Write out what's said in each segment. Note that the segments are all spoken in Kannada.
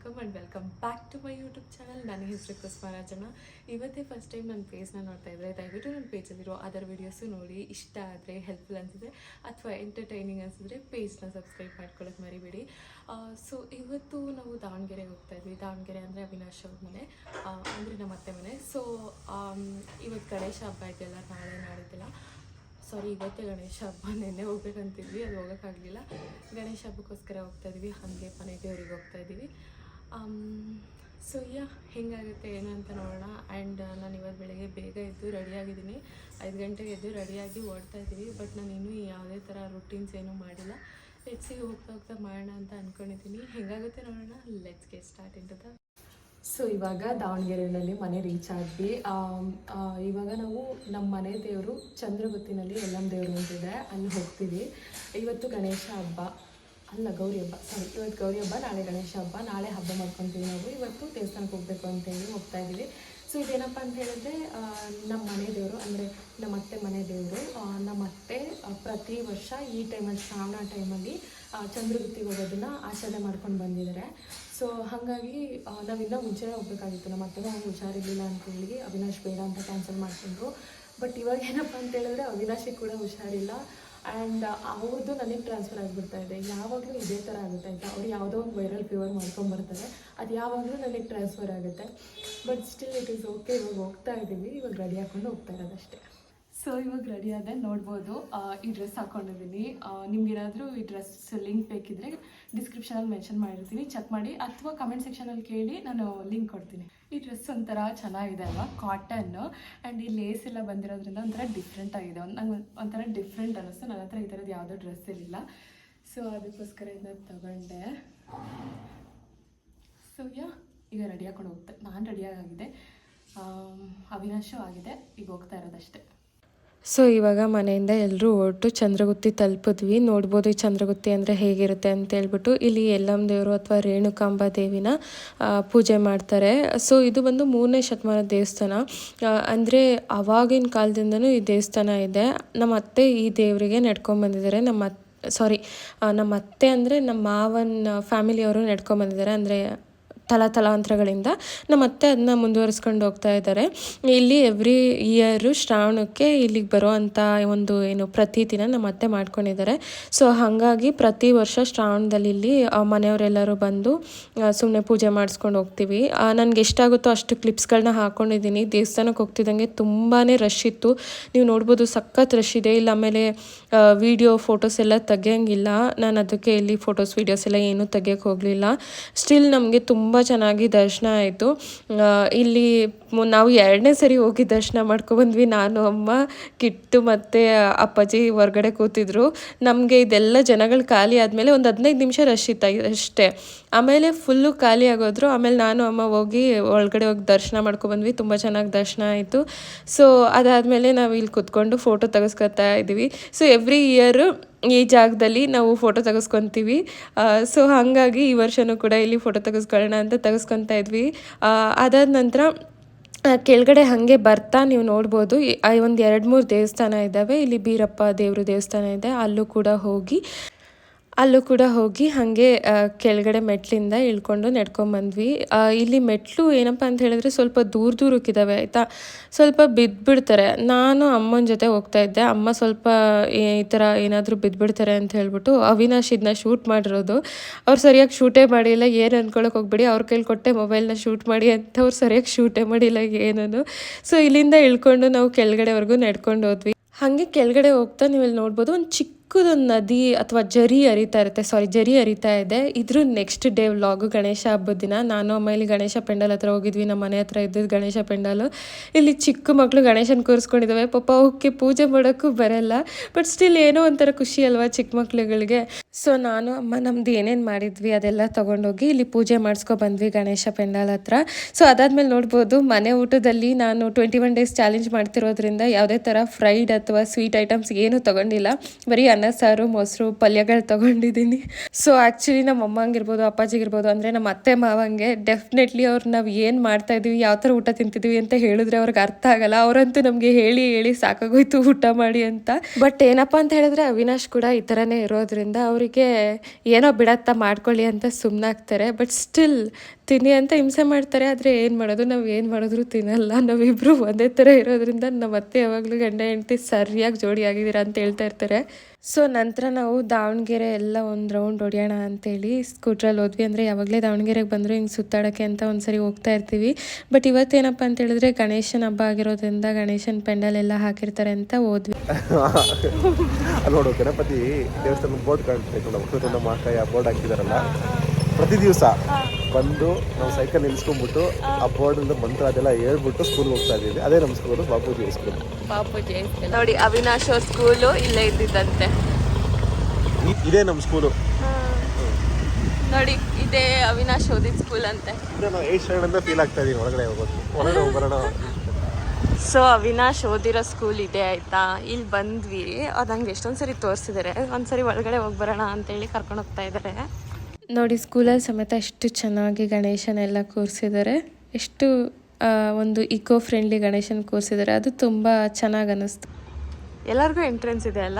Welcome back to my YouTube channel. ನನ್ನ ಹೆಸರು ಕುಸ್ಮಾರಾಜನ. ಇವತ್ತೇ ಫಸ್ಟ್ ಟೈಮ್ ನನ್ನ ಪೇಜ್ನ ನೋಡ್ತಾ ಇದ್ದರೆ ದಯವಿಟ್ಟು ನನ್ನ ಪೇಜಲ್ಲಿರೋ ಅದರ್ ವೀಡಿಯೋಸು ನೋಡಿ. ಇಷ್ಟ ಆದರೆ ಹೆಲ್ಪ್ಫುಲ್ ಅನಿಸಿದ್ರೆ ಅಥವಾ ಎಂಟರ್ಟೈನಿಂಗ್ ಅನಿಸಿದ್ರೆ ಪೇಜ್ನ ಸಬ್ಸ್ಕ್ರೈಬ್ ಮಾಡ್ಕೊಳ್ಳೋಕೆ ಮರಿಬೇಡಿ. ಸೊ ಇವತ್ತು ನಾವು ದಾವಣಗೆರೆಗೆ ಹೋಗ್ತಾ ಇದ್ವಿ. ದಾವಣಗೆರೆ ಅಂದರೆ ಅವಿನಾಶ್ ಅವ್ರ ಮನೆ, ಅಂದರೆ ನಮ್ಮ ಅತ್ತೆ ಮನೆ. ಸೊ ಇವತ್ತು ಗಣೇಶ ಹಬ್ಬ ಇದೆಯಲ್ಲ, ನಾಳೆ ನಾಡಿದ್ದೆಲ್ಲ, ಸಾರಿ ಇವತ್ತೇ ಗಣೇಶ ಹಬ್ಬ. ನೆನ್ನೆ ಹೋಗ್ಬೇಕಂತಿದ್ವಿ, ಅದು ಹೋಗೋಕ್ಕಾಗಲಿಲ್ಲ. ಗಣೇಶ ಹಬ್ಬಕ್ಕೋಸ್ಕರ ಹೋಗ್ತಾ ಇದ್ದೀವಿ, ಹಾಗೆ ಮನೆ ದೇವ್ರಿಗೆ ಹೋಗ್ತಾ ಇದ್ದೀವಿ. ಸೊ ಹೆಂಗಾಗುತ್ತೆ ಏನು ಅಂತ ನೋಡೋಣ. ಆ್ಯಂಡ್ ನಾನು ಇವತ್ತು ಬೆಳಗ್ಗೆ ಬೇಗ ಎದ್ದು ರೆಡಿಯಾಗಿದ್ದೀನಿ. 5 ಗಂಟೆಗೆ ಎದ್ದು ರೆಡಿಯಾಗಿ ಓಡ್ತಾ ಇದ್ದೀವಿ. ಬಟ್ ನಾನು ಇನ್ನೂ ಯಾವುದೇ ಥರ ರುಟೀನ್ಸ್ ಏನೂ ಮಾಡಿಲ್ಲ. ಲೆಟ್ಸಿಗೆ ಹೋಗ್ತಾ ಹೋಗ್ತಾ ಮಾಡೋಣ ಅಂತ ಅಂದ್ಕೊಂಡಿದ್ದೀನಿ. ಹೆಂಗಾಗುತ್ತೆ ನೋಡೋಣ. Let's get start into the. So ಇವಾಗ ದಾವಣಗೆರೆಯಲ್ಲಿ ಮನೆ ರೀಚ್ ಆದ್ವಿ. ಇವಾಗ ನಾವು ನಮ್ಮ ಮನೆ ದೇವರು ಚಂದ್ರಗುತ್ತಿನಲ್ಲಿ ಯಲ್ಲಮ್ಮ ದೇವರು ಅಂತಿದೆ, ಅಲ್ಲಿ ಹೋಗ್ತೀವಿ. ಇವತ್ತು ಗಣೇಶ ಹಬ್ಬ ಅಲ್ಲ, ಗೌರಿ ಹಬ್ಬ, ಸಾರಿ, ಇವತ್ತು ಗೌರಿ ಹಬ್ಬ, ನಾಳೆ ಗಣೇಶ ಹಬ್ಬ. ನಾಳೆ ಹಬ್ಬ ಮಾಡ್ಕೊತೀವಿ ನಾವು. ಇವತ್ತು ದೇವಸ್ಥಾನಕ್ಕೆ ಹೋಗಬೇಕು ಅಂತೇಳಿ ಹೋಗ್ತಾ ಇದ್ದೀವಿ. ಸೊ ಇದೇನಪ್ಪ ಅಂತ ಹೇಳಿದ್ರೆ ನಮ್ಮ ಮನೆ ದೇವರು, ಅಂದರೆ ನಮ್ಮ ಅತ್ತೆ ಮನೆ ದೇವರು. ನಮ್ಮ ಅತ್ತೆ ಪ್ರತಿ ವರ್ಷ ಈ ಟೈಮಲ್ಲಿ, ಶ್ರಾವಣ ಟೈಮಲ್ಲಿ ಚಂದ್ರಗುತ್ತಿಗೆ ಹೋಗೋದನ್ನು ಆಚರಣೆ ಮಾಡ್ಕೊಂಡು ಬಂದಿದ್ದಾರೆ. ಸೊ ಹಾಗಾಗಿ ನಾವಿನ್ನೂ ಮುಂಚೆನೇ ಹೋಗ್ಬೇಕಾಗಿತ್ತು. ನಮ್ಮ ಅತ್ತೆಗೂ ಹುಷಾರಿರಲಿಲ್ಲ ಅಂತೇಳಿ ಅವಿನಾಶ್ ಬೇಡ ಅಂತ ಕ್ಯಾನ್ಸಲ್ ಮಾಡ್ಕೊಂಡ್ರು. ಬಟ್ ಇವಾಗ ಏನಪ್ಪ ಅಂತ ಹೇಳಿದ್ರೆ ಅವಿನಾಶಿಗೆ ಕೂಡ ಹುಷಾರಿಲ್ಲ. ಆ್ಯಂಡ್ ಅವ್ರದ್ದು ನನಗೆ ಟ್ರಾನ್ಸ್ಫರ್ ಆಗಿಬಿಡ್ತಾ ಇದೆ. ಯಾವಾಗಲೂ ಇದೇ ಥರ ಆಗುತ್ತೆ ಆಯಿತಾ. ಅವ್ರು ಯಾವುದೋ ಒಂದು ವೈರಲ್ ಫೀವರ್ ಮಾಡ್ಕೊಂಬರ್ತಾರೆ, ಅದು ಯಾವಾಗಲೂ ನನಗೆ ಟ್ರಾನ್ಸ್ಫರ್ ಆಗುತ್ತೆ. But still it is okay. ಇವಾಗ ಹೋಗ್ತಾ ಇದ್ದೀವಿ. ಇವಾಗ ರೆಡಿ ಹಾಕ್ಕೊಂಡು ಹೋಗ್ತಾ ಇರೋದಷ್ಟೇ. ಸೊ ಇವಾಗ ರೆಡಿ ಆದೆ, ನೋಡ್ಬೋದು. ಈ ಡ್ರೆಸ್ ಹಾಕ್ಕೊಂಡಿದ್ದೀನಿ. ನಿಮ್ಗೇನಾದರೂ ಈ ಡ್ರೆಸ್ ಲಿಂಕ್ ಬೇಕಿದ್ರೆ ಡಿಸ್ಕ್ರಿಪ್ಷನಲ್ಲಿ ಮೆನ್ಷನ್ ಮಾಡಿರ್ತೀನಿ, ಚೆಕ್ ಮಾಡಿ, ಅಥವಾ ಕಮೆಂಟ್ ಸೆಕ್ಷನಲ್ಲಿ ಕೇಳಿ ನಾನು ಲಿಂಕ್ ಕೊಡ್ತೀನಿ. ಈ ಡ್ರೆಸ್ ಒಂಥರ ಚೆನ್ನಾಗಿದೆ ಅಲ್ವಾ, ಕಾಟನ್ನು. ಆ್ಯಂಡ್ ಈ ಲೇಸ್ ಎಲ್ಲ ಬಂದಿರೋದ್ರಿಂದ ಒಂಥರ ಡಿಫ್ರೆಂಟ್ ಆಗಿದೆ. ನಂಗೆ ಒಂಥರ ಡಿಫ್ರೆಂಟ್ ಅನ್ನಿಸ್ತು. ನನ್ನ ಹತ್ರ ಈ ಥರದ್ದು ಯಾವುದೋ ಡ್ರೆಸ್ ಇರಲಿಲ್ಲ. ಸೊ ಅದಕ್ಕೋಸ್ಕರ ಇದನ್ನು ತಗೊಂಡೆ. ಸೊ ಈಗ ರೆಡಿ ಹಾಕೊಂಡು ಹೋಗ್ತೆ. ನಾನು ರೆಡಿಯಾಗಿದೆ, ಅವಿನಾಶು ಆಗಿದೆ. ಈಗ ಹೋಗ್ತಾ ಇರೋದಷ್ಟೇ. ಸೊ ಇವಾಗ ಮನೆಯಿಂದ ಎಲ್ಲರೂ ಹೊರಟು ಚಂದ್ರಗುತ್ತಿ ತಲುಪಿದ್ವಿ. ನೋಡ್ಬೋದು ಈ ಚಂದ್ರಗುತ್ತಿ ಅಂದರೆ ಹೇಗಿರುತ್ತೆ ಅಂತ ಹೇಳ್ಬಿಟ್ಟು. ಇಲ್ಲಿ ಯಲ್ಲಮ್ಮ ದೇವರು ಅಥವಾ ರೇಣುಕಾಂಬ ದೇವಿನ ಪೂಜೆ ಮಾಡ್ತಾರೆ. ಸೊ ಇದು ಬಂದು 3ನೇ ಶತಮಾನದ ದೇವಸ್ಥಾನ. ಅಂದರೆ ಆವಾಗಿನ ಕಾಲದಿಂದನೂ ಈ ದೇವಸ್ಥಾನ ಇದೆ. ನಮ್ಮ ಅತ್ತೆ ಈ ದೇವರಿಗೆ ನಡ್ಕೊಂಬಂದಿದ್ದಾರೆ. ನಮ್ಮ ಅತ್ತೆ ಅಂದರೆ ನಮ್ಮ ಮಾವನ ಫ್ಯಾಮಿಲಿಯವರು ನಡ್ಕೊಂಬಂದಿದ್ದಾರೆ. ಅಂದರೆ ತಲಾಂತರಗಳಿಂದ ನಮ್ಮ ಅತ್ತೆ ಅದನ್ನ ಮುಂದುವರಿಸ್ಕೊಂಡು ಹೋಗ್ತಾ ಇದ್ದಾರೆ. ಇಲ್ಲಿ ಎವ್ರಿ ಇಯರು ಶ್ರಾವಣಕ್ಕೆ ಇಲ್ಲಿಗೆ ಬರೋ ಅಂಥ ಒಂದು ಪ್ರತೀತಿನ ನಮ್ಮ ಅತ್ತೆ ಮಾಡ್ಕೊಂಡಿದ್ದಾರೆ. ಸೊ ಹಾಗಾಗಿ ಪ್ರತಿ ವರ್ಷ ಶ್ರಾವಣದಲ್ಲಿ ಇಲ್ಲಿ ಮನೆಯವರೆಲ್ಲರೂ ಬಂದು ಸುಮ್ಮನೆ ಪೂಜೆ ಮಾಡಿಸ್ಕೊಂಡು ಹೋಗ್ತೀವಿ. ನನಗೆ ಎಷ್ಟಾಗುತ್ತೋ ಅಷ್ಟು ಕ್ಲಿಪ್ಸ್ಗಳನ್ನ ಹಾಕ್ಕೊಂಡಿದ್ದೀನಿ. ದೇವಸ್ಥಾನಕ್ಕೆ ಹೋಗ್ತಿದ್ದಂಗೆ ತುಂಬಾ ರಶ್ ಇತ್ತು. ನೀವು ನೋಡ್ಬೋದು, ಸಖತ್ ರಶ್ ಇದೆ ಇಲ್ಲಿ. ಆಮೇಲೆ ವಿಡಿಯೋ ಫೋಟೋಸ್ ಎಲ್ಲ ತೆಗಿಯೋಂಗಿಲ್ಲ. ನಾನು ಅದಕ್ಕೆ ಇಲ್ಲಿ ಫೋಟೋಸ್ ವೀಡಿಯೋಸ್ ಎಲ್ಲ ಏನೂ ತೆಗಿಯೋಕ್ಕೆ ಹೋಗಲಿಲ್ಲ. ಸ್ಟಿಲ್ ನಮಗೆ ತುಂಬ ಚೆನ್ನಾಗಿ ದರ್ಶನ ಆಯಿತು. ಇಲ್ಲಿ ನಾವು 2ನೇ ಸರಿ ಹೋಗಿ ದರ್ಶನ ಮಾಡ್ಕೊಬಂದ್ವಿ. ನಾನು, ಅಮ್ಮ, ಕಿಟ್ಟು ಮತ್ತು ಅಪ್ಪಾಜಿ ಹೊರಗಡೆ ಕೂತಿದ್ರು. ನಮಗೆ ಇದೆಲ್ಲ ಜನಗಳು ಖಾಲಿ ಆದಮೇಲೆ ಒಂದು 15 ನಿಮಿಷ ರಶ್ ಇತ್ತು ಅಷ್ಟೇ. ಆಮೇಲೆ ಫುಲ್ಲು ಖಾಲಿ ಆಗೋದ್ರು. ಆಮೇಲೆ ನಾನು, ಅಮ್ಮ ಹೋಗಿ ಒಳಗಡೆ ಹೋಗಿ ದರ್ಶನ ಮಾಡ್ಕೊಬಂದ್ವಿ. ತುಂಬ ಚೆನ್ನಾಗಿ ದರ್ಶನ ಆಯಿತು. ಸೊ ಅದಾದಮೇಲೆ ನಾವು ಇಲ್ಲಿ ಕೂತ್ಕೊಂಡು ಫೋಟೋ ತೆಗೆಸ್ಕೊತಾ ಇದ್ದೀವಿ. ಸೊ ಎವ್ರಿ ಇಯರು ಈ ಜಾಗದಲ್ಲಿ ನಾವು ಫೋಟೋ ತೆಗೆಸ್ಕೊತೀವಿ. ಸೊ ಹಾಗಾಗಿ ಈ ವರ್ಷವೂ ಕೂಡ ಇಲ್ಲಿ ಫೋಟೋ ತೆಗೆಸ್ಕೊಳ್ಳೋಣ ಅಂತ ತೆಗೆಸ್ಕೊತಾ ಇದ್ವಿ. ಅದಾದ ನಂತರ ಕೆಳಗಡೆ ಹಾಗೆ ಬರ್ತಾ ನೀವು ನೋಡ್ಬೋದು, ಒಂದು 2-3 ದೇವಸ್ಥಾನ ಇದ್ದಾವೆ. ಇಲ್ಲಿ ಬೀರಪ್ಪ ದೇವರು ದೇವಸ್ಥಾನ ಇದೆ, ಅಲ್ಲೂ ಕೂಡ ಹೋಗಿ ಹಾಗೆ ಕೆಳಗಡೆ ಮೆಟ್ಲಿಂದ ಇಳ್ಕೊಂಡು ನಡ್ಕೊಂಬಂದ್ವಿ. ಇಲ್ಲಿ ಮೆಟ್ಲು ಏನಪ್ಪ ಅಂತ ಹೇಳಿದ್ರೆ ಸ್ವಲ್ಪ ದೂರಕ್ಕಿದ್ದಾವೆ ಆಯಿತಾ. ಸ್ವಲ್ಪ ಬಿದ್ದುಬಿಡ್ತಾರೆ. ನಾನು ಅಮ್ಮನ ಜೊತೆ ಹೋಗ್ತಾ ಇದ್ದೆ. ಅಮ್ಮ ಸ್ವಲ್ಪ ಈ ಥರ ಏನಾದರೂ ಬಿದ್ದುಬಿಡ್ತಾರೆ ಅಂತ ಹೇಳ್ಬಿಟ್ಟು ಅವಿನಾಶ್ ಇದನ್ನ ಶೂಟ್ ಮಾಡಿರೋದು. ಅವ್ರು ಸರಿಯಾಗಿ ಶೂಟೇ ಮಾಡಿಲ್ಲ. ಏನು ಅಂದ್ಕೊಳಕ್ಕೆ ಹೋಗ್ಬೇಡಿ, ಅವ್ರ ಕೈಲಿ ಕೊಟ್ಟೆ ಮೊಬೈಲ್ನ ಶೂಟ್ ಮಾಡಿ ಅಂತ. ಅವ್ರು ಸರಿಯಾಗಿ ಶೂಟೇ ಮಾಡಿಲ್ಲ ಏನೂ. ಸೊ ಇಲ್ಲಿಂದ ಇಳ್ಕೊಂಡು ನಾವು ಕೆಳಗಡೆವರೆಗೂ ನಡ್ಕೊಂಡು ಹೋದ್ವಿ. ಹಾಗೆ ಕೆಳಗಡೆ ಹೋಗ್ತಾ ನೀವು ಇಲ್ಲಿ ನೋಡ್ಬೋದು, ಒಂದು ಚಿಕ್ಕದೊಂದು ನದಿ ಅಥವಾ ಜರಿ ಹರಿತಾ ಇದೆ. ಇದ್ರ ನೆಕ್ಸ್ಟ್ ಡೇ ವ್ಲಾಗು ಗಣೇಶ ಹಬ್ಬದ ದಿನ. ನಾನು ಅಮ್ಮ ಇಲ್ಲಿ ಗಣೇಶ ಪೆಂಡಲ್ ಹತ್ರ ಹೋಗಿದ್ವಿ. ನಮ್ಮ ಮನೆ ಹತ್ರ ಇದ್ದಿದ್ದು ಗಣೇಶ ಪೆಂಡಾಲು. ಇಲ್ಲಿ ಚಿಕ್ಕ ಮಕ್ಕಳು ಗಣೇಶನ ಕೂರಿಸ್ಕೊಂಡಿದ್ದಾವೆ. ಪಾಪ ಅವಕ್ಕೆ ಪೂಜೆ ಮಾಡೋಕ್ಕೂ ಬರಲ್ಲ. ಬಟ್ ಸ್ಟಿಲ್ ಏನೋ ಒಂಥರ ಖುಷಿ ಅಲ್ವಾ ಚಿಕ್ಕ ಮಕ್ಳುಗಳಿಗೆ. ಸೊ ನಾನು, ಅಮ್ಮ ನಮ್ದು ಏನೇನು ಮಾಡಿದ್ವಿ ಅದೆಲ್ಲ ತೊಗೊಂಡೋಗಿ ಇಲ್ಲಿ ಪೂಜೆ ಮಾಡಿಸ್ಕೊಬಂದ್ವಿ ಗಣೇಶ ಪೆಂಡಾಲ್ ಹತ್ರ. ಸೊ ಅದಾದಮೇಲೆ ನೋಡ್ಬೋದು, ಮನೆ ಊಟದಲ್ಲಿ ನಾನು 21 ಡೇಸ್ ಚಾಲೆಂಜ್ ಮಾಡ್ತಿರೋದ್ರಿಂದ ಯಾವುದೇ ಥರ ಫ್ರೈಡ್ ಅಥವಾ ಸ್ವೀಟ್ ಐಟಮ್ಸ್ ಏನೂ ತೊಗೊಂಡಿಲ್ಲ. ಬರೀ ಅನ್ನ ಸಾರು ಮೊಸರು ಪಲ್ಯಗಳು ತೊಗೊಂಡಿದ್ದೀನಿ. ಸೊ ಆ್ಯಕ್ಚುಲಿ ನಮ್ಮ ಅಮ್ಮಂಗಿರ್ಬೋದು ಅಪ್ಪಾಜಿಗಿರ್ಬೋದು ಅಂದರೆ ನಮ್ಮ ಅತ್ತೆ ಮಾವಂಗೆ ಡೆಫಿನೆಟ್ಲಿ ಅವ್ರು ನಾವು ಏನು ಮಾಡ್ತಾಯಿದ್ದೀವಿ ಯಾವ ಥರ ಊಟ ತಿಂತಿದ್ದೀವಿ ಅಂತ ಹೇಳಿದ್ರೆ ಅವ್ರಿಗೆ ಅರ್ಥ ಆಗಲ್ಲ. ಅವರಂತೂ ನಮಗೆ ಹೇಳಿ ಹೇಳಿ ಸಾಕಾಗೋಯ್ತು ಊಟ ಮಾಡಿ ಅಂತ. ಬಟ್ ಏನಪ್ಪ ಅಂತ ಹೇಳಿದ್ರೆ ಅವಿನಾಶ್ ಕೂಡ ಈ ಥರನೇ ಇರೋದ್ರಿಂದ ಅವರಿಗೆ ಏನೋ ಬಿಡತ್ತ ಮಾಡ್ಕೊಳ್ಳಿ ಅಂತ ಸುಮ್ಮನಾಗ್ತಾರೆ. ಬಟ್ ಸ್ಟಿಲ್ ತಿನ್ನಿ ಅಂತ ಹಿಂಸೆ ಮಾಡ್ತಾರೆ. ಆದರೆ ಏನು ಮಾಡೋದು, ನಾವು ಏನು ಮಾಡಿದ್ರು ತಿನ್ನಲ್ಲ. ನಾವಿಬ್ಬರು ಒಂದೇ ಥರ ಇರೋದ್ರಿಂದ ನಮ್ಮ ಅತ್ತೆ ಯಾವಾಗಲೂ ಗಂಡ ಹೆಂಡತಿ ಸರಿಯಾಗಿ ಜೋಡಿ ಆಗಿದ್ದೀರಾ ಅಂತ ಹೇಳ್ತಾ ಇರ್ತಾರೆ. ಸೊ ನಂತರ ನಾವು ದಾವಣಗೆರೆ ಎಲ್ಲ ಒಂದು ರೌಂಡ್ ಹೊಡೆಯೋಣ ಅಂತೇಳಿ ಸ್ಕೂಟ್ರಲ್ಲಿ ಹೋದ್ವಿ. ಅಂದರೆ ಯಾವಾಗಲೇ ದಾವಣಗೆರೆಗೆ ಬಂದರೂ ಹಿಂಗೆ ಸುತ್ತಾಡೋಕ್ಕೆ ಅಂತ ಒಂದ್ಸರಿ ಹೋಗ್ತಾ ಇರ್ತೀವಿ. ಬಟ್ ಇವತ್ತೇನಪ್ಪ ಅಂತ ಹೇಳಿದ್ರೆ ಗಣೇಶನ ಹಬ್ಬ ಆಗಿರೋದ್ರಿಂದ ಗಣೇಶನ ಪೆಂಡಲ್ ಎಲ್ಲ ಹಾಕಿರ್ತಾರೆ ಅಂತ ಹೋದ್ವಿ. ನೋಡು ಗಣಪತಿ ದೇವಸ್ಥಾನ ಬೋರ್ಡ್ ಕಾಣ್ತಾ ನಮ್ಮ ಅಕ್ಕ ಬೋರ್ಡ್ ಹಾಕಿದಾರಲ್ಲ, ಪ್ರತಿ ದಿವಸ ಬಂದು ನಾವು ಸೈಕಲ್ ನಿಲ್ಸ್ಕೊಂಡ್ಬಿಟ್ಟು ಆ ಬೋರ್ಡ್ ಮಂತ್ರ ಅದೆಲ್ಲ ಹೇಳ್ಬಿಟ್ಟು ಸ್ಕೂಲ್ಗೆ ಹೋಗ್ತಾ ಇದ್ದೀವಿ. ಅದೇ ನಮ್ಮ ಸ್ಕೂಲು, ಬಾಪೂಜಿ ಸ್ಕೂಲ್. ಬಾಪೂಜಿ ನೋಡಿ, ಅವಿನಾಶ್ ಅವ್ರ ಸ್ಕೂಲು ಇಲ್ಲೇ ಇದ್ದಿದ್ದಂತೆ. ಇದೇ ನಮ್ಮ ಸ್ಕೂಲು ನೋಡಿ, ಇದೇ ಅವಿನಾಶ್ ಓದಿದ ಸ್ಕೂಲ್ ಅಂತೆ. ನಾವು 8th ಸ್ಟ್ಯಾಂಡರ್ಡ್ ಫೀಲ್ ಆಗ್ತಾ ಇದೀನಿ ಒಳಗಡೆ ಹೋಗೋದು. ಸೊ ಅವಿನಾಶ್ ಓದಿರೋ ಸ್ಕೂಲ್ ಇದೆ ಆಯ್ತಾ. ಇಲ್ಲಿ ಬಂದ್ವಿ, ಅದು ನಂಗೆ ಎಷ್ಟೊಂದು ಸರಿ ತೋರಿಸಿದ್ದಾರೆ. ಒಂದ್ಸರಿ ಒಳಗಡೆ ಹೋಗಿ ಬರೋಣ ಅಂತೇಳಿ ಕರ್ಕೊಂಡು ಹೋಗ್ತಾ ಇದ್ದಾರೆ. ನೋಡಿ ಸ್ಕೂಲಲ್ಲಿ ಸಮೇತ ಎಷ್ಟು ಚೆನ್ನಾಗಿ ಗಣೇಶನೆಲ್ಲ ಕೂರಿಸಿದ್ದಾರೆ. ಎಷ್ಟು ಒಂದು ಇಕೋ ಫ್ರೆಂಡ್ಲಿ ಗಣೇಶನ ಕೂರಿಸಿದ್ದಾರೆ. ಅದು ತುಂಬ ಚೆನ್ನಾಗಿ ಅನ್ನಿಸ್ತು. ಎಲ್ಲರಿಗೂ ಎಂಟ್ರೆನ್ಸ್ ಇದೆ ಅಲ್ಲ.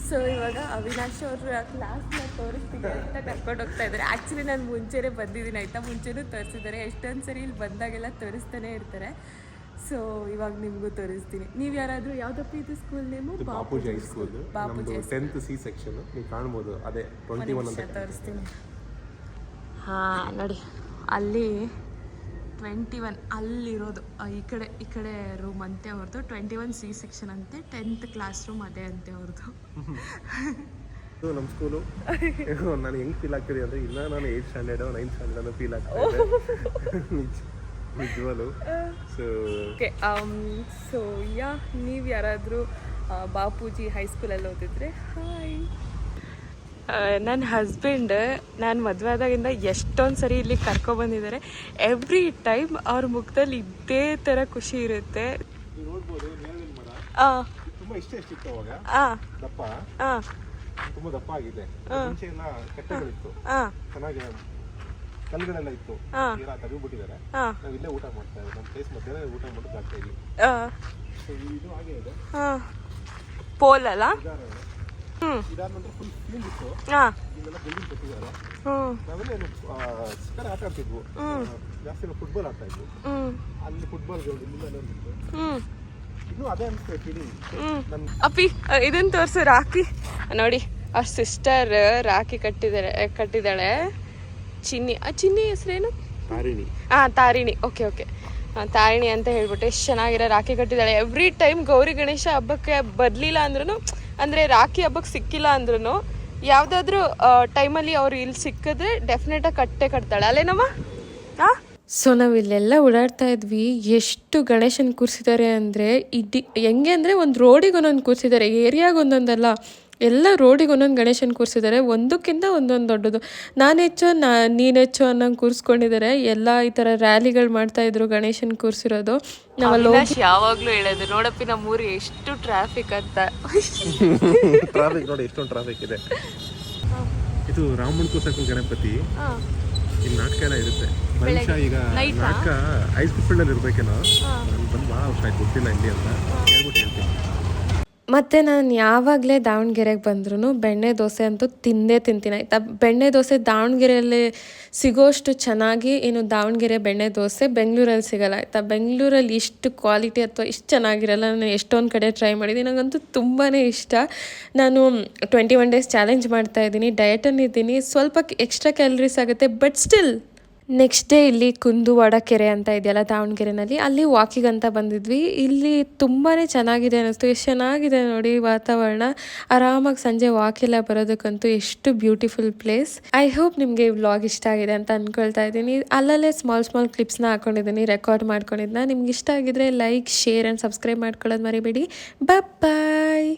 ಸೊ ಇವಾಗ ಅವಿನಾಶ್ ಅವರು ಕ್ಲಾಸ್ನ ತೋರಿಸ್ತೀನಿ ಅಂತ ಕರ್ಕೊಂಡು ಹೋಗ್ತಾ ಇದ್ದಾರೆ. ಆ್ಯಕ್ಚುಲಿ ನಾನು ಮುಂಚೆನೇ ಬಂದಿದ್ದೀನಿ ಆಯಿತಾ, ಮುಂಚೆನೂ ತೋರಿಸಿದ್ದಾರೆ. ಎಷ್ಟೊಂದು ಸರಿ ಇಲ್ಲಿ ಬಂದಾಗೆಲ್ಲ ತೋರಿಸ್ತಾನೆ ಇರ್ತಾರೆ. ಸೊ ಇವಾಗ ನಿಮಗೂ ತೋರಿಸ್ತೀನಿ. ನೀವು ಯಾರಾದರೂ ಯಾವುದಪ್ಪ ಇದು school name? Bapuji high school. Bapuji 10th C section ನೀವು ಕಾಣ್ಬೋದು. ಅದೇ 21 ಅಂತ ತೋರಿಸ್ತೀನಿ. ಹಾಂ ನೋಡಿ, ಅಲ್ಲಿ 21 ಅಲ್ಲಿರೋದು. ಈ ಕಡೆ ರೂಮ್ ಅಂತೆ ಅವ್ರದ್ದು. 21 C ಸೆಕ್ಷನ್ ಅಂತೆ. 10th ಕ್ಲಾಸ್ ರೂಮ್ ಅದೇ ಅಂತೆ ಅವ್ರದ್ದು. ನಮ್ಮ ಸ್ಕೂಲು ನಾನು ಹೆಂಗೆ ಫೀಲ್ ಆಗ್ತಿದೆ ಅಂದರೆ ಇನ್ನೂ ನಾನು 8th standard 9th standard feel ಆಗ್ತಾ ಇದೆ ನಿಜವಾಲು. ಸೊ ಯಾ, ನೀವು ಯಾರಾದರೂ ಬಾಪೂಜಿ ಹೈಸ್ಕೂಲಲ್ಲಿ ಓದಿದ್ರೆ ಹಾಯ್. ನನ್ನ ಹಸ್ಬೆಂಡ್ ನಾನು ಮದುವೆ ಆದಾಗಿಂದ ಎಷ್ಟೊಂದು ಸರಿ ಇಲ್ಲಿ ಕರ್ಕೊಬಂದಿದ್ದಾರೆ. ಎವ್ರಿ ಟೈಮ್ ಅವ್ರ ಮುಖದಲ್ಲಿ ಇದೇ ಥರ ಖುಷಿ ಇರುತ್ತೆ. ತುಂಬ ಎಷ್ಟಿತ್ತು ಅವಾಗ. ದಪ್ಪ ತುಂಬ ದಪ್ಪ ಆಗಿದೆ. ಮುಂಚೆ ಎಲ್ಲ ಕಟ್ಟೆಗಳಿತ್ತು, ಚೆನ್ನಾಗಿ ಕಲ್ಗಳೆಲ್ಲ ಇತ್ತು, ತೆಗೆದ್ಬಿಟ್ಟಿದ್ದಾರೆ. ನಾವು ಇಲ್ಲೇ ಊಟ ಮಾಡ್ತಾ ಇದ್ದೀವಿ. ನಮ್ಮ ಪ್ಲೇಸ್ ಮಧ್ಯೆ ಊಟ ಮಾಡೋದು ಆಗ್ತಾ ಇಲ್ಲಿ. ಇದು ಹಾಗೆ ಇದೆ ಪೋಲ್ ಅಲ್ಲ. ಇದಾದ್ಮೇಲೆ ಫುಲ್ ಕ್ಲೀನ್ ಇತ್ತು. ಇಲ್ಲೆಲ್ಲ ಬಿಲ್ಡಿಂಗ್ ಕಟ್ಟಿದ್ದಾರೆ. ನಾವೆಲ್ಲ ಚಿಕ್ಕ ಆಟ ಆಡ್ತಿದ್ವು. ಜಾಸ್ತಿ ಫುಟ್ಬಾಲ್ ಆಡ್ತಾ ಇದ್ವು. ಅಲ್ಲಿ ಫುಟ್ಬಾಲ್ ಗ್ರೌಂಡ್ ಇಲ್ಲಿಂದ ಇನ್ನು ಅದೇ ಅನಿಸ್ತದೆ ಫೀಲಿಂಗ್. ಅಪ್ಪಿ ಇದನ್ನ ತೋರಿಸು. ರಾಖಿ ನೋಡಿ, ಅವ್ರ ಸಿಸ್ಟರ್ ರಾಖಿ ಕಟ್ಟಿದ್ದಾಳೆ. ಚಿನ್ನಿ. ಆ ಚಿನ್ನಿ ಹೆಸರೇನು? ತಾರಿಣಿ. ತಾರಿಣಿ. ಓಕೆ ತಾರಿಣಿ ಅಂತ ಹೇಳ್ಬಿಟ್ಟು ಎಷ್ಟು ಚೆನ್ನಾಗಿರೋ ರಾಖಿ ಕಟ್ಟಿದ್ದಾಳೆ. ಎವ್ರಿ ಟೈಮ್ ಗೌರಿ ಗಣೇಶ ಹಬ್ಬಕ್ಕೆ ಬರಲಿಲ್ಲ ಅಂದ್ರೂ, ಅಂದರೆ ರಾಖಿ ಹಬ್ಬಕ್ಕೆ ಸಿಕ್ಕಿಲ್ಲ ಅಂದ್ರೂ, ಯಾವುದಾದ್ರೂ ಟೈಮಲ್ಲಿ ಅವ್ರು ಇಲ್ಲಿ ಸಿಕ್ಕಿದ್ರೆ ಡೆಫಿನೆಟಾಗಿ ಕಟ್ತಾಳೆ ಅಲ್ಲೇನಮ್ಮ. ಸೊ ನಾವು ಇಲ್ಲೆಲ್ಲ ಓಡಾಡ್ತಾ ಇದ್ವಿ. ಎಷ್ಟು ಗಣೇಶನ ಕೂರಿಸಿದ್ದಾರೆ ಅಂದರೆ ಹೆಂಗೆ ಅಂದರೆ ಒಂದು ರೋಡಿಗೆ ಒಂದೊಂದು ಕೂರಿಸಿದ್ದಾರೆ, ಏರಿಯಾಗೆ ಒಂದೊಂದಲ್ಲ, ಎಲ್ಲ ರೋಡಿಗೆ ಒಂದೊಂದು ಗಣೇಶನ ಕೂರಿಸಿದ್ದಾರೆ. ಒಂದಕ್ಕಿಂತ ಒಂದೊಂದು ದೊಡ್ಡದು. ನೀನು ಹೆಚ್ಚು ಅನ್ನೋಂಗೆ ಕೂರಿಸ್ಕೊಂಡಿದ್ದಾರೆ. ಎಲ್ಲ ಈ ಥರ ರ್ಯಾಲಿಗಳು ಮಾಡ್ತಾಯಿದ್ರು ಗಣೇಶನ ಕೂರಿಸಿರೋದು. ನಾವಲ್ಲಿ ಯಾವಾಗಲೂ ಹೇಳೋದು, ನೋಡಪ್ಪಿ ನಮ್ಮೂರು ಎಷ್ಟು ಟ್ರಾಫಿಕ್ ಅಂತ. ಟ್ರಾಫಿಕ್ ನೋಡಿ, ಎಷ್ಟೊಂದು ಟ್ರಾಫಿಕ್ ಇದೆ. ಇದು ರಾಮನ್ ಕೂರ್ಸಕ್ಕೆ ಗಣಪತಿ ಇಲ್ಲಿ ನಾಟಕ ಎಲ್ಲ ಇರುತ್ತೆ. ಮನುಷ್ಯ ಈಗ ನಾಟಕ ಹೈಸ್ಕೂಲ್ ಫೀಲ್ಡಲ್ಲಿ ಇರಬೇಕೇನೋ. ನಾನು ಬಂದು ಭಾಳ ವರ್ಷ ಆಯ್ತು, ಗೊತ್ತಿಲ್ಲ ಇಲ್ಲಿ ಅಂತ ಹೇಳ್ಬಿಟ್ಟು ಹೇಳ್ತೀನಿ. ಮತ್ತು ನಾನು ಯಾವಾಗಲೇ ದಾವಣಗೆರೆಗೆ ಬಂದ್ರೂ ಬೆಣ್ಣೆ ದೋಸೆ ಅಂತೂ ತಿಂತೀನಿ ಆಯಿತಾ. ಬೆಣ್ಣೆ ದೋಸೆ ದಾವಣಗೆರೆಯಲ್ಲಿ ಸಿಗೋಷ್ಟು ಚೆನ್ನಾಗಿ ದಾವಣಗೆರೆ ಬೆಣ್ಣೆ ದೋಸೆ ಬೆಂಗಳೂರಲ್ಲಿ ಸಿಗೋಲ್ಲ ಆಯಿತಾ. ಬೆಂಗಳೂರಲ್ಲಿ ಇಷ್ಟು ಕ್ವಾಲಿಟಿ ಅಥವಾ ಇಷ್ಟು ಚೆನ್ನಾಗಿರಲ್ಲ. ನಾನು ಎಷ್ಟೊಂದು ಕಡೆ ಟ್ರೈ ಮಾಡಿದ್ದೀನಿ, ನನಗಂತೂ ತುಂಬಾ ಇಷ್ಟ. ನಾನು 21 days ಚಾಲೆಂಜ್ ಮಾಡ್ತಾಯಿದ್ದೀನಿ, ಡಯಟಲ್ಲಿದ್ದೀನಿ. ಸ್ವಲ್ಪ ಎಕ್ಸ್ಟ್ರಾ ಕ್ಯಾಲರೀಸ್ ಆಗುತ್ತೆ, ಬಟ್ ಸ್ಟಿಲ್. ನೆಕ್ಸ್ಟ್ ಡೇ ಇಲ್ಲಿ ಕುಂದುವಾಡ ಕೆರೆ ಅಂತ ಇದೆಯಲ್ಲ ದಾವಣಗೆರೆನಲ್ಲಿ, ಅಲ್ಲಿ ವಾಕಿಂಗ್ ಅಂತ ಬಂದಿದ್ವಿ. ಇಲ್ಲಿ ತುಂಬಾ ಚೆನ್ನಾಗಿದೆ ಅನ್ನಿಸ್ತು. ಎಷ್ಟು ಚೆನ್ನಾಗಿದೆ ನೋಡಿ ವಾತಾವರಣ. ಆರಾಮಾಗಿ ಸಂಜೆ ವಾಕೆಲ್ಲ ಬರೋದಕ್ಕಂತೂ ಎಷ್ಟು ಬ್ಯೂಟಿಫುಲ್ ಪ್ಲೇಸ್. ಐ ಹೋಪ್ ನಿಮಗೆ ಈ ವ್ಲಾಗ್ ಇಷ್ಟ ಆಗಿದೆ ಅಂತ ಅಂದ್ಕೊಳ್ತಾ ಇದ್ದೀನಿ. ಅಲ್ಲಲ್ಲೇ ಸ್ಮಾಲ್ ಕ್ಲಿಪ್ಸ್ನ ಹಾಕೊಂಡಿದ್ದೀನಿ, ರೆಕಾರ್ಡ್ ಮಾಡ್ಕೊಂಡಿದ್ದನ್ನ. ನಿಮ್ಗೆ ಇಷ್ಟ ಆಗಿದ್ರೆ ಲೈಕ್, ಶೇರ್ ಆ್ಯಂಡ್ ಸಬ್ಸ್ಕ್ರೈಬ್ ಮಾಡ್ಕೊಳ್ಳೋದು ಮರಿಬೇಡಿ. ಬಾಯ್.